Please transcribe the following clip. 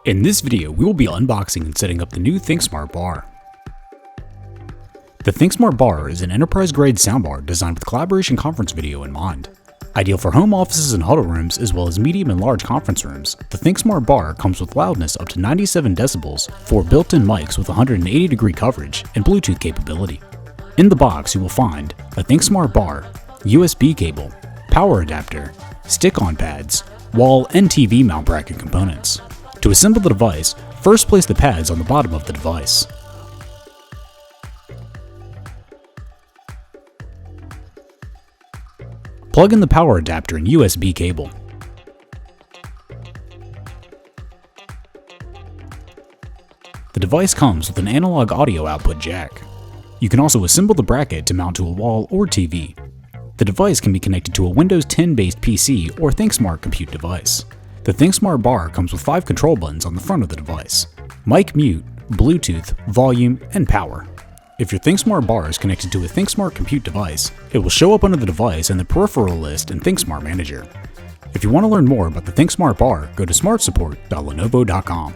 In this video, we will be unboxing and setting up the new ThinkSmart Bar. The ThinkSmart Bar is an enterprise-grade soundbar designed with collaboration conference video in mind. Ideal for home offices and huddle rooms as well as medium and large conference rooms, the ThinkSmart Bar comes with loudness up to 97 decibels, 4 built-in mics with 180-degree coverage, and Bluetooth capability. In the box, you will find a ThinkSmart Bar, USB cable, power adapter, stick-on pads, wall and TV mount bracket components. To assemble the device, first place the pads on the bottom of the device. Plug in the power adapter and USB cable. The device comes with an analog audio output jack. You can also assemble the bracket to mount to a wall or TV. The device can be connected to a Windows 10 based PC or ThinkSmart compute device. The ThinkSmart Bar comes with 5 control buttons on the front of the device: mic mute, Bluetooth, volume, and power. If your ThinkSmart Bar is connected to a ThinkSmart compute device, it will show up under the device in the peripheral list in ThinkSmart Manager. If you want to learn more about the ThinkSmart Bar, go to smartsupport.lenovo.com.